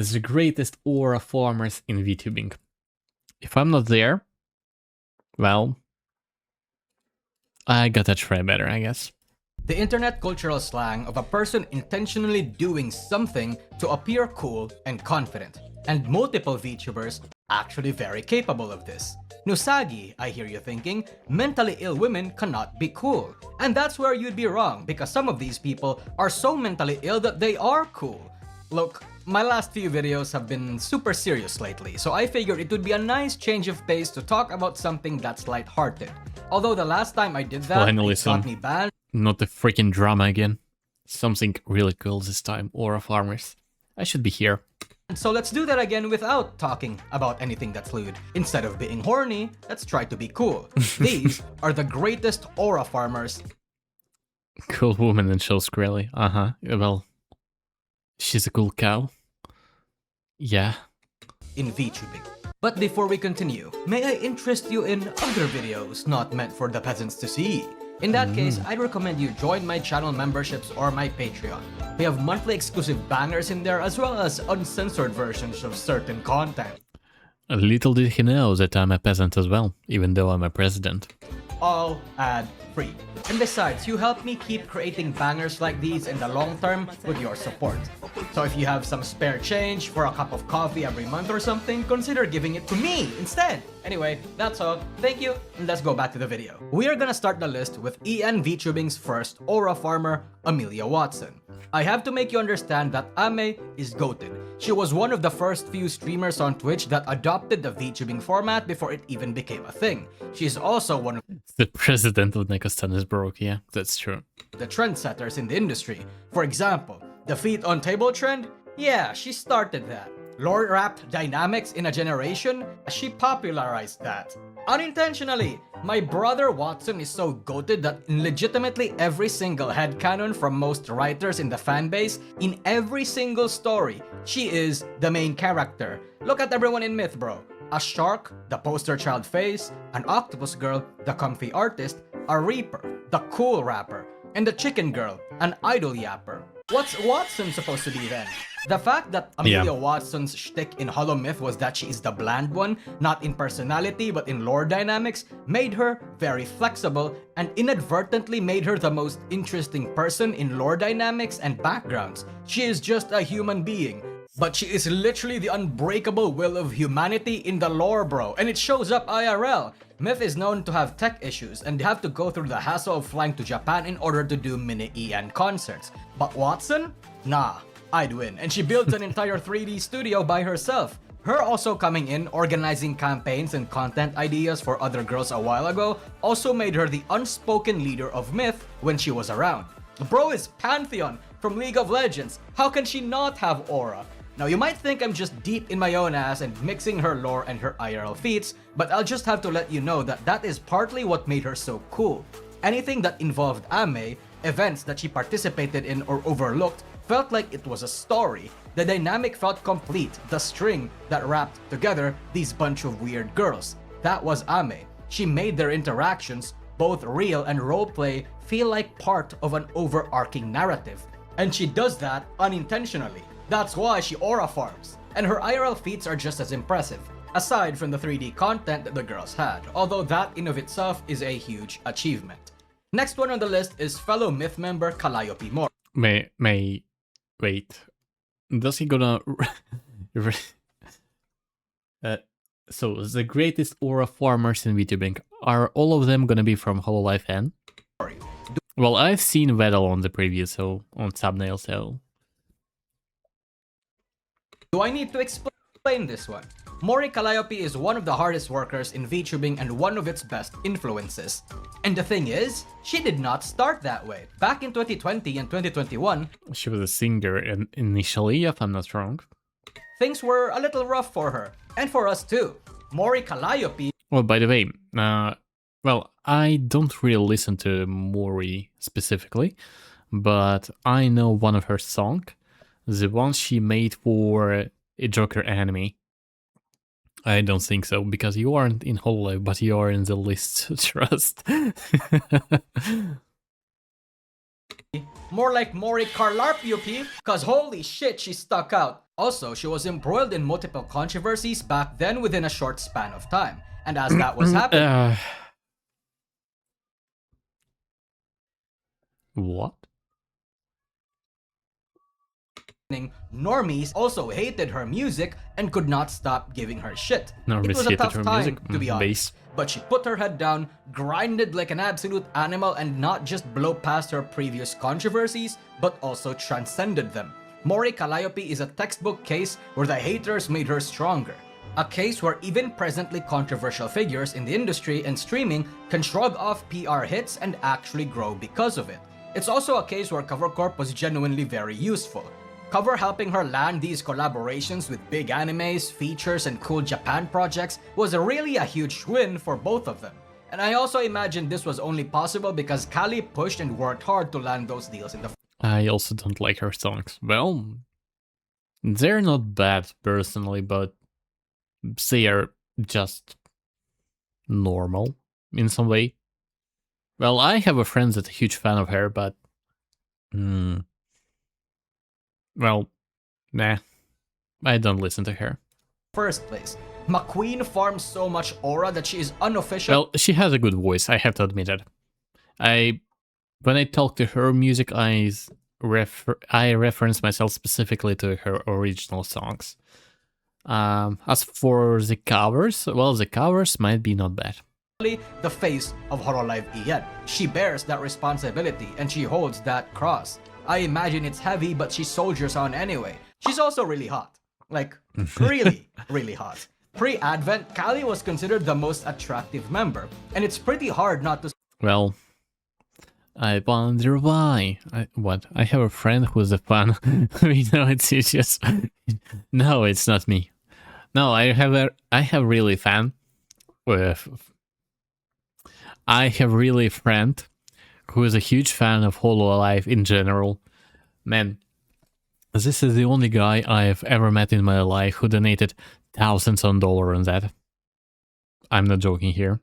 the greatest aura farmers in VTubing. If I'm not there, well, I gotta try better, I guess. The internet cultural slang of a person intentionally doing something to appear cool and confident. And multiple VTubers actually very capable of this. Nusagi, I hear you thinking, mentally ill women cannot be cool. And that's where you'd be wrong, because some of these people are so mentally ill that they are cool. Look, my last few videos have been super serious lately, so I figured it would be a nice change of pace to talk about something that's lighthearted. Although the last time I did that, Finally, it got me banned. Not the freaking drama again. Something really cool this time, aura farmers. I should be here. So let's do that again without talking about anything that's lewd. Instead of being horny, let's try to be cool. These are the greatest aura farmers. Cool woman and shows Skrelly. Well, she's a cool cow. Yeah. In VTubing. But before we continue, may I interest you in other videos not meant for the peasants to see? In that case, I'd recommend you join my channel memberships or my Patreon. We have monthly exclusive bangers in there as well as uncensored versions of certain content. Little did he know that I'm a peasant as well, even though I'm a president. All ad-free. And besides, you help me keep creating bangers like these in the long term with your support. So if you have some spare change for a cup of coffee every month or something, consider giving it to me instead. Anyway, that's all. Thank you, and let's go back to the video. We are gonna start the list with EN VTubing's first aura farmer, Amelia Watson. I have to make you understand that Ame is goated. She was one of the first few streamers on Twitch that adopted the VTubing format before it even became a thing. She is also one of the president of Nekostan is broke, yeah, that's true. The trendsetters in the industry. For example, the feet on table trend? Yeah, she started that. Lore-wrapped dynamics in a generation? She popularized that. Unintentionally, my brother Watson is so goated that in legitimately every single headcanon from most writers in the fanbase, in every single story, she is the main character. Look at everyone in Myth, bro. A shark, the poster child face, an octopus girl, the comfy artist, a reaper, the cool rapper, and the chicken girl, an idol yapper. What's Watson supposed to be then? The fact that Amelia Watson's shtick in Hollow Myth was that she is the bland one, not in personality but in lore dynamics, made her very flexible and inadvertently made her the most interesting person in lore dynamics and backgrounds. She is just a human being, but she is literally the unbreakable will of humanity in the lore, bro, and it shows up IRL. Myth is known to have tech issues and they have to go through the hassle of flying to Japan in order to do mini EN concerts. But Watson? Nah, I'd win. And she builds an entire 3D studio by herself. Her also coming in, organizing campaigns and content ideas for other girls a while ago also made her the unspoken leader of Myth when she was around. Bro is Pantheon from League of Legends. How can she not have aura? Now you might think I'm just deep in my own ass and mixing her lore and her IRL feats, but I'll just have to let you know that that is partly what made her so cool. Anything that involved Ame, events that she participated in or overlooked, felt like it was a story. The dynamic felt complete, the string that wrapped together these bunch of weird girls. That was Ame. She made their interactions, both real and roleplay, feel like part of an overarching narrative. And she does that unintentionally. That's why she aura farms, and her IRL feats are just as impressive, aside from the 3D content that the girls had, although that in of itself is a huge achievement. Next one on the list is fellow Myth member Calliope Moore. Wait, does he gonna... so, the greatest aura farmers in VTubing, are all of them gonna be from Hololive N? Well, I've seen Vedal on the preview, so on thumbnail, so... Do I need to explain this one? Mori Calliope is one of the hardest workers in VTubing and one of its best influences. And the thing is, she did not start that way. Back in 2020 and 2021, she was a singer initially, if I'm not wrong. Things were a little rough for her, and for us too. Mori Calliope... Well, by the way, well, I don't really listen to Mori specifically, but I know one of her songs. The one she made for a Joker anime. I don't think so, because you aren't in Hololive, but you are in the list, trust. More like Mori Carlarp cause holy shit, she stuck out. Also, she was embroiled in multiple controversies back then within a short span of time. And as that was happening, What? normies also hated her music and could not stop giving her shit. Normies It was a hated tough her time, music? to be honest. Base. But she put her head down, grinded like an absolute animal, and not just blow past her previous controversies, but also transcended them. Mori Calliope is a textbook case where the haters made her stronger. A case where even presently controversial figures in the industry and streaming can shrug off PR hits and actually grow because of it. It's also a case where Cover Corp was genuinely very useful. Cover helping her land these collaborations with big animes, features, and cool Japan projects was really a huge win for both of them. And I also imagine this was only possible because Callie pushed and worked hard to land those deals in the I also don't like her songs. Well, they're not bad personally, but they are just normal in some way. Well, I have a friend that's a huge fan of her, but well, nah, I don't listen to her. first place. McQueen farms so much aura that she is unofficial. Well, she has a good voice, I have to admit it. When I talk to her music, I reference myself specifically to her original songs. As for the covers, well, the covers might be not bad. The face of Hololive EN. She bears that responsibility and she holds that cross. I imagine it's heavy, but she soldiers on anyway. She's also really hot. Like, really, really hot. Pre-Advent, Callie was considered the most attractive member, and it's pretty hard not to. Well, I wonder why. I have a friend who's a fan. No, it's just no, it's not me. No, I have really fan with. I have really a friend who is a huge fan of Hololive in general. Man, this is the only guy I've ever met in my life who donated thousands of dollars on that. I'm not joking here.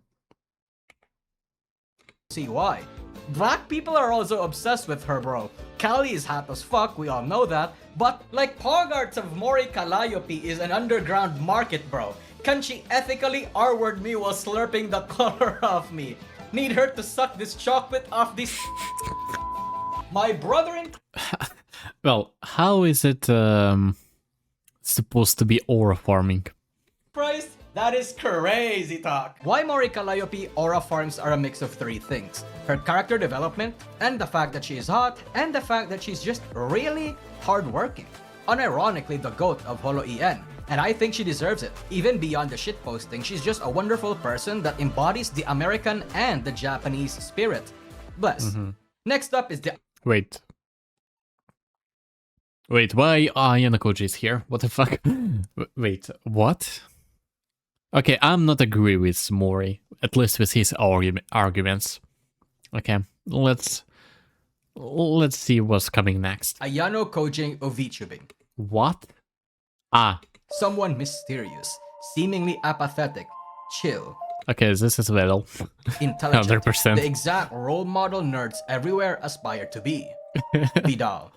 See why. Black people are also obsessed with her, bro. Callie is hot as fuck, we all know that. But like Pogarts of Mori Calliope is an underground market, bro. Can she ethically R-word me while slurping the color off me? Need her to suck this chocolate off this. My brother in. Well, how is it supposed to be aura farming? Christ, that is crazy talk. Why Mori Calliope aura farms are a mix of three things. Her character development, and the fact that she is hot, and the fact that she's just really hardworking. Unironically, the GOAT of Holo EN. And I think she deserves it. Even beyond the shitposting, she's just a wonderful person that embodies the American and the Japanese spirit. Bless. Next up is the... Wait, why Yanakoji is here? What the fuck? Wait, what? Okay, I'm not agree with Mori, at least with his arguments. Okay, let's see what's coming next. Ayano Kojing of Vtubing. What? Someone mysterious, seemingly apathetic, chill. Okay, this is Vettel. Intelligent. 100%. The exact role model nerds everywhere aspire to be. Vidal.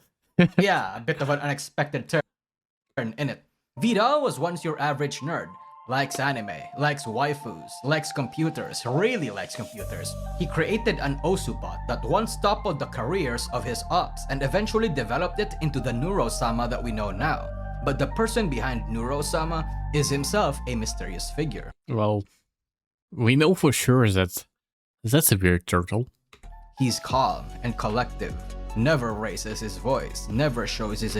Yeah, a bit of an unexpected turn in it. Vidal was once your average nerd. Likes anime, likes waifus, likes computers, really likes computers. He created an Osubot that once toppled the careers of his ops and eventually developed it into the Neuro-sama that we know now. But the person behind Neuro-sama is himself a mysterious figure. Well, we know for sure that that's a weird turtle. He's calm and collective, never raises his voice, never shows his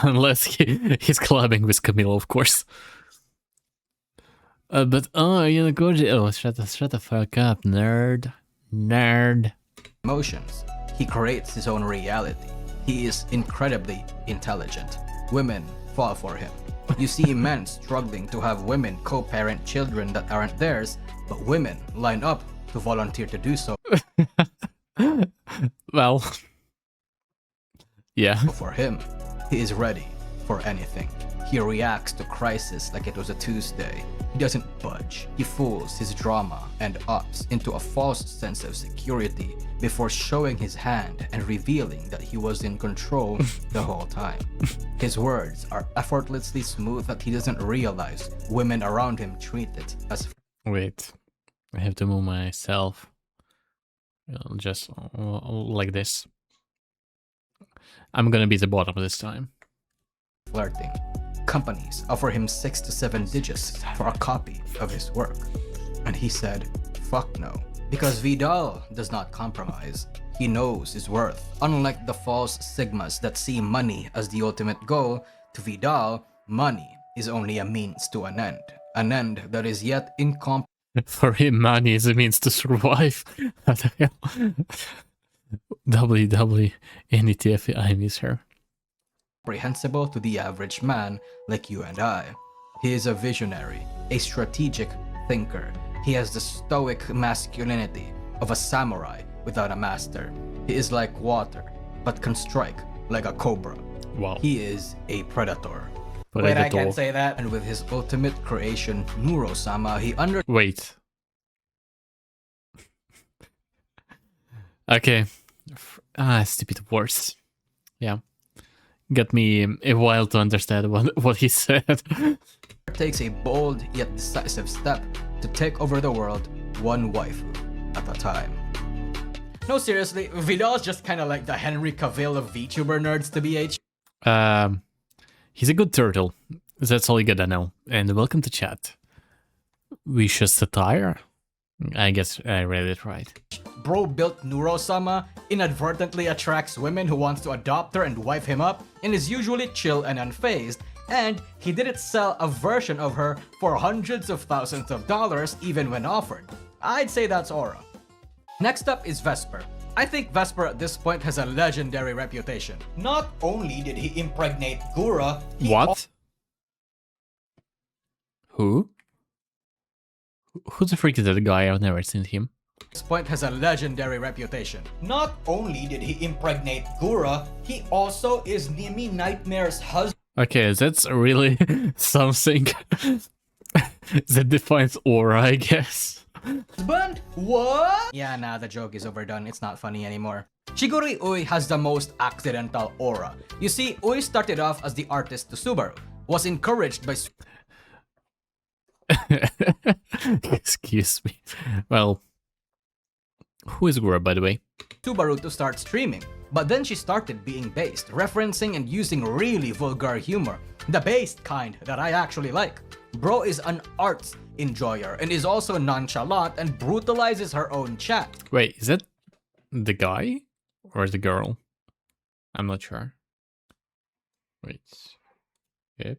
Unless he's collabing with Camilo, of course. But Yanakoji, shut the fuck up, nerd. emotions. He creates his own reality. He is incredibly intelligent. Women fall for him. You see men struggling to have women co-parent children that aren't theirs, but women line up to volunteer to do so. Well, yeah. For him, he is ready, for anything. He reacts to crisis like it was a Tuesday. He doesn't budge. He fools his drama and ups into a false sense of security before showing his hand and revealing that he was in control the whole time. His words are effortlessly smooth that he doesn't realize women around him treat it as... Wait, I have to move myself just like this. I'm gonna be the bottom this time. flirting. Companies offer him 6 to 7 digits for a copy of his work. And he said, fuck no. Because Vidal does not compromise. He knows his worth. Unlike the false sigmas that see money as the ultimate goal, to Vidal, money is only a means to an end that is yet incomprehensible. For him, money is a means to survive. What the hell? WWNETF, I miss her. To the average man like you and I. He is a visionary, a strategic thinker. He has the stoic masculinity of a samurai without a master. He is like water, but can strike like a cobra. Wow. He is a predator. Wait, I can't say that. And with his ultimate creation, Nuro-sama, he Wait. Okay. Stupid words. Yeah. Got me a while to understand what he said. takes a bold yet decisive step to take over the world, one waifu at a time. No, seriously, Vidal's just kind of like the Henry Cavill of VTuber nerds to BH. He's a good turtle. That's all you gotta know. And welcome to chat. Vicious satire? I guess I read it right. Bro built Nuro-sama, inadvertently attracts women who wants to adopt her and wife him up, and is usually chill and unfazed, and he didn't sell a version of her for hundreds of thousands of dollars even when offered. I'd say that's Aura. Next up is Vesper. I think Vesper at this point has a legendary reputation. Not only did he impregnate Gura, What? Who? Who the freak is that guy? I've never seen him. This point has a legendary reputation. Not only did he impregnate Gura, he also is Nimi Nightmare's husband. Okay, that's really something that defines Aura, I guess. What? Yeah, nah, the joke is overdone. It's not funny anymore. Shiguri Ui has the most accidental aura. You see, Ui started off as the artist to Subaru, was encouraged by Excuse me. Well, who is Gura, by the way? Subaru to start streaming. But then she started being based, referencing and using really vulgar humor. The based kind that I actually like. Bro is an arts enjoyer and is also nonchalant and brutalizes her own chat. Wait, is that the guy or the girl? I'm not sure. Wait. Yep.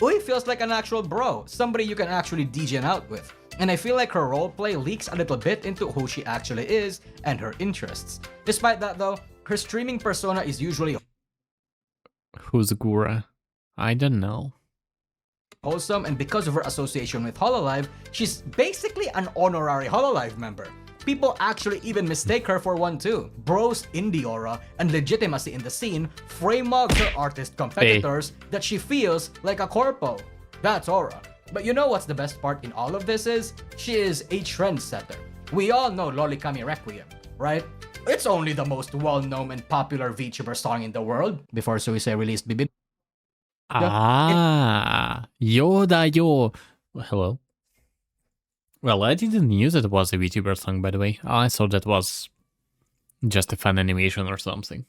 Ui feels like an actual bro, somebody you can actually degen out with. And I feel like her roleplay leaks a little bit into who she actually is and her interests. Despite that though, her streaming persona is usually Who's Gura? I don't know. wholesome, and because of her association with Hololive, she's basically an honorary Hololive member. People actually even mistake her for one too. Bro's indie aura and legitimacy in the scene frame mugs her artist competitors that she feels like a corpo. That's Aura. But you know what's the best part in all of this is? She is a trendsetter. We all know Lolikami Requiem, right? It's only the most well-known and popular VTuber song in the world before Suisei released Bibid. Yoda yo. Hello. Well, I didn't use it was a VTuber song, by the way. I thought that was just a fun animation or something.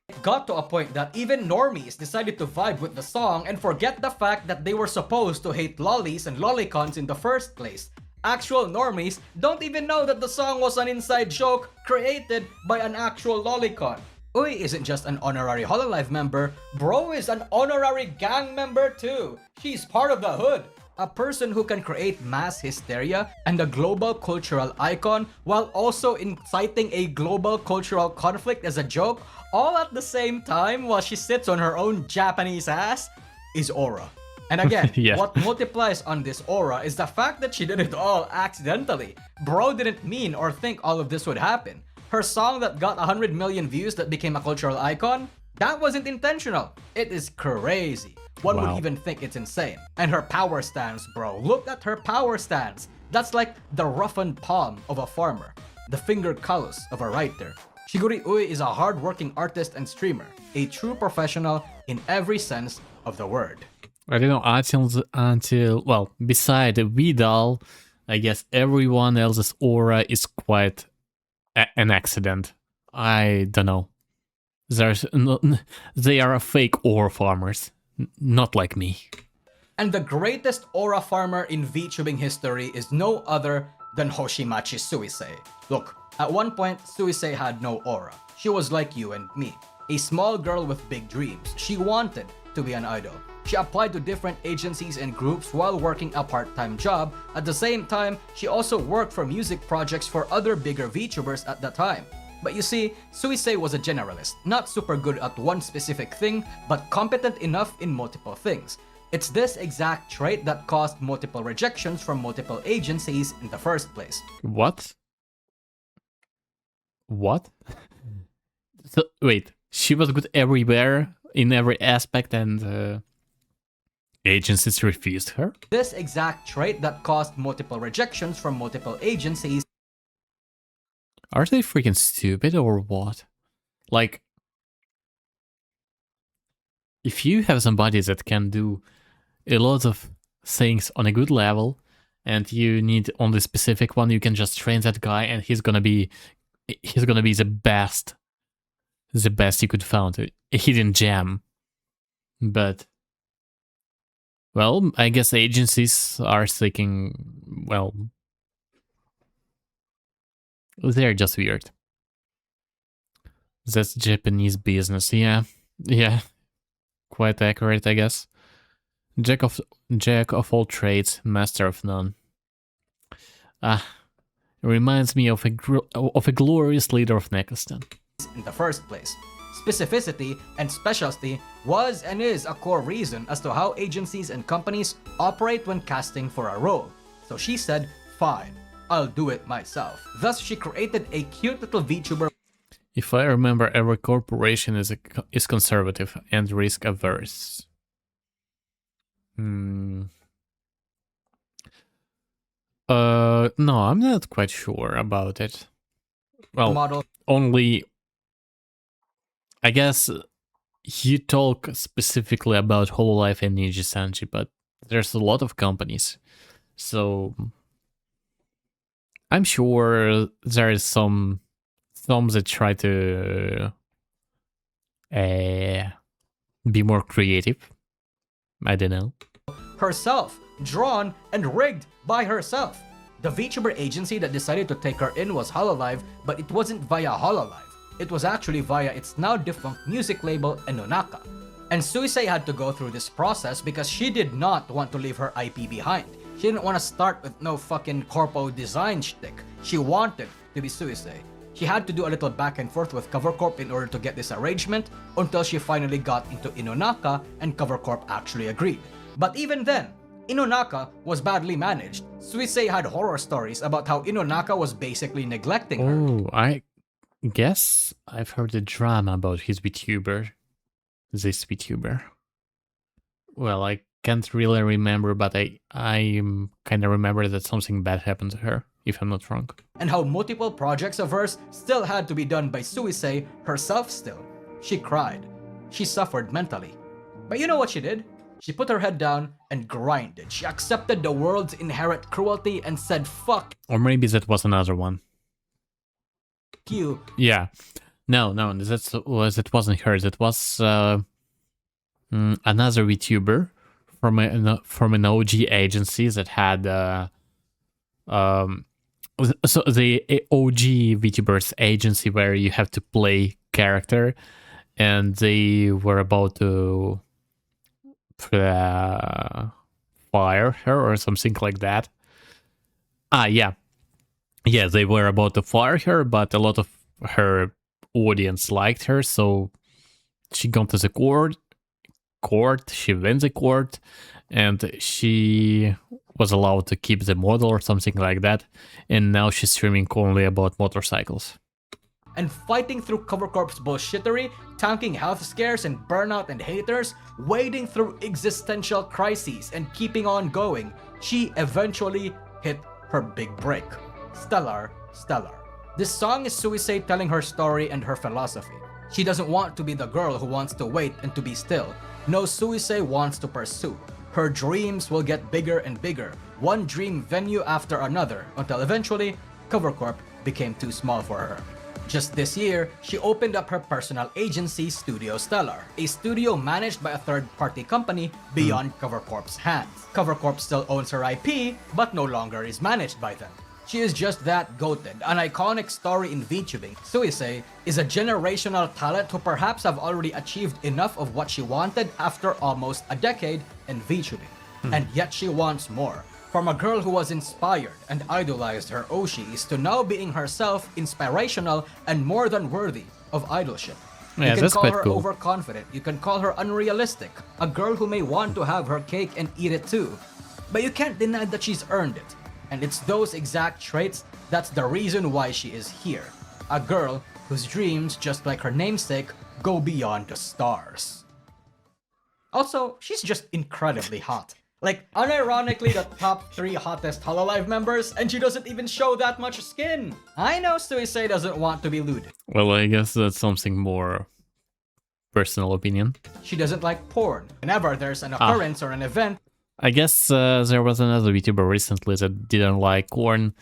It got to a point that even normies decided to vibe with the song and forget the fact that they were supposed to hate lollies and lolicons in the first place. Actual normies don't even know that the song was an inside joke created by an actual lolicon. Ui isn't just an honorary Hololive member, Bro is an honorary gang member too. She's part of the hood. A person who can create mass hysteria and a global cultural icon while also inciting a global cultural conflict as a joke all at the same time while she sits on her own Japanese ass is Aura. And again, Yeah. What multiplies on this aura is the fact that she did it all accidentally. Bro didn't mean or think all of this would happen. Her song that got 100 million views that became a cultural icon, That wasn't intentional. It is crazy. One would Wow. even think it's insane. And her power stance, bro. Look at her power stance. That's like the roughened palm of a farmer, the finger callus of a writer. Shiguri Ui is a hard-working artist and streamer, a true professional in every sense of the word. I don't know, until well, beside Vidal, I guess everyone else's aura is quite an accident. I don't know. They are fake aura farmers, not like me. And the greatest aura farmer in VTubing history is no other than Hoshimachi Suisei. Look, at one point, Suisei had no aura. She was like you and me, a small girl with big dreams. She wanted to be an idol. She applied to different agencies and groups while working a part-time job. At the same time, she also worked for music projects for other bigger VTubers at the time. But you see, Suisei was a generalist, not super good at one specific thing, but competent enough in multiple things. It's this exact trait that caused multiple rejections from multiple agencies in the first place. What? What? So, wait, she was good everywhere, in every aspect, and agencies refused her? This exact trait that caused multiple rejections from multiple agencies. Are they freaking stupid or what? Like, if you have somebody that can do a lot of things on a good level, and you need only specific one, you can just train that guy, and he's gonna be the best you could find, a hidden gem. But well, I guess agencies are thinking, well, they're just weird. That's Japanese business, yeah, quite accurate, I guess. Jack of all trades, master of none. Reminds me of a glorious leader of Nekostan. In the first place. Specificity and specialty was and is a core reason as to how agencies and companies operate when casting for a role. So she said, fine, I'll do it myself. Thus, she created a cute little VTuber. If I remember, every corporation is conservative and risk averse. No, I'm not quite sure about it. Well, Model. only, I guess you talk specifically about Hololive and Ninja Sanji, but there's a lot of companies, so I'm sure there is some that try to be more creative. I don't know. Herself, drawn and rigged by herself. The VTuber agency that decided to take her in was Hololive, but it wasn't via Hololive. It was actually via its now defunct music label, Enonaka. And Suisei had to go through this process because she did not want to leave her IP behind. She didn't want to start with no fucking corpo design shtick. She wanted to be Suisei. She had to do a little back and forth with CoverCorp in order to get this arrangement until she finally got into Inonaka and CoverCorp actually agreed. But even then, Inonaka was badly managed. Suisei had horror stories about how Inonaka was basically neglecting her. Oh, I guess I've heard a drama about his Vtuber. This Vtuber. Well, I can't really remember, but I kind of remember that something bad happened to her, if I'm not wrong. And how multiple projects of hers still had to be done by Suisei herself still. She cried. She suffered mentally. But you know what she did? She put her head down and grinded. She accepted the world's inherent cruelty and said, fuck Or maybe that was another one. you. Yeah. No, that wasn't her. That was another VTuber from an OG agency that had so the OG VTubers agency where you have to play character, and they were about to fire her or something like that. Yeah, they were about to fire her, but a lot of her audience liked her, so she got to the court. She wins the court, and she was allowed to keep the model or something like that. And now she's streaming only about motorcycles. and fighting through Cover Corp's bullshittery, tanking health scares and burnout and haters, wading through existential crises and keeping on going, she eventually hit her big break. Stellar, stellar. This song is Suisei telling her story and her philosophy. She doesn't want to be the girl who wants to wait and to be still. No, Suisei wants to pursue. Her dreams will get bigger and bigger, one dream venue after another, until eventually, Cover Corp became too small for her. Just this year, she opened up her personal agency, Studio Stellar, a studio managed by a third-party company beyond Cover Corp's hands. Cover Corp still owns her IP, but no longer is managed by them. She is just that goated, an iconic story in VTubing. Suisei is a generational talent who perhaps have already achieved enough of what she wanted after almost a decade in VTubing. And yet she wants more. From a girl who was inspired and idolized her Oshis to now being herself inspirational and more than worthy of idolship. Yeah, you can that's call quite her cool. overconfident, you can call her unrealistic, a girl who may want to have her cake and eat it too. But you can't deny that she's earned it. And it's those exact traits that's the reason why she is here. A girl whose dreams, just like her namesake, go beyond the stars. Also, she's just incredibly hot. Like, unironically the top 3 hottest Hololive members, and she doesn't even show that much skin! I know Suisei doesn't want to be lewd. Well, I guess that's something more personal opinion. She doesn't like porn. Whenever there's an occurrence or an event, I guess there was another VTuber recently that didn't like corn.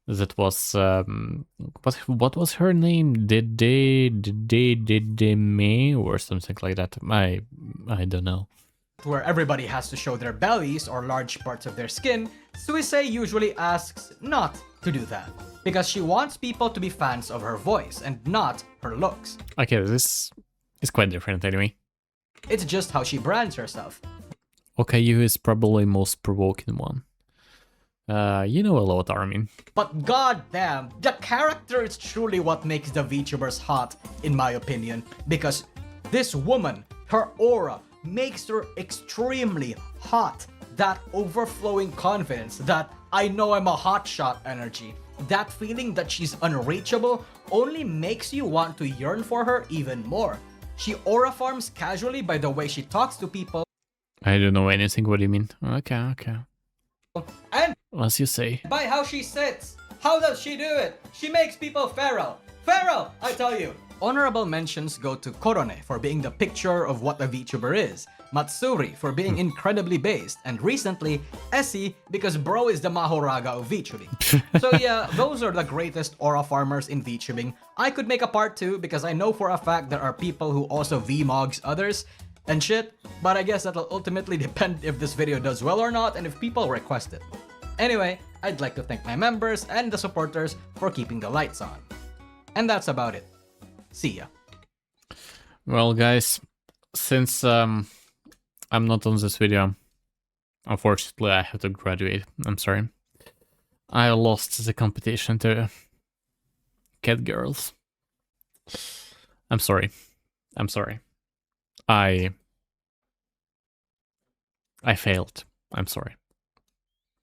That was what was her name? Did they me or something like that? I don't know. where everybody has to show their bellies or large parts of their skin, Suisei usually asks not to do that, because she wants people to be fans of her voice and not her looks. Okay, this is quite different anyway. It's just how she brands herself. Okay, you is probably most provoking one. You know a lot, Armin. But goddamn, the character is truly what makes the VTubers hot, in my opinion, because this woman, her aura, makes her extremely hot. That overflowing confidence, that I know I'm a hotshot energy, that feeling that she's unreachable only makes you want to yearn for her even more. She aura farms casually by the way she talks to people. I don't know anything what you mean. Okay. And As you say. by how she sits. How does she do it? She makes people feral. Feral, I tell you. Honorable mentions go to Korone for being the picture of what a VTuber is, Matsuri for being incredibly based, and recently, Essie because bro is the Mahoraga of VTubing. So yeah, those are the greatest aura farmers in VTubing. I could make a part 2 because I know for a fact there are people who also VMogs others and shit, but I guess that'll ultimately depend if this video does well or not and if people request it. Anyway, I'd like to thank my members and the supporters for keeping the lights on. And that's about it. See ya. Well, guys, since I'm not on this video, unfortunately I have to graduate. I'm sorry. I lost the competition to cat girls. I'm sorry. I failed. I'm sorry.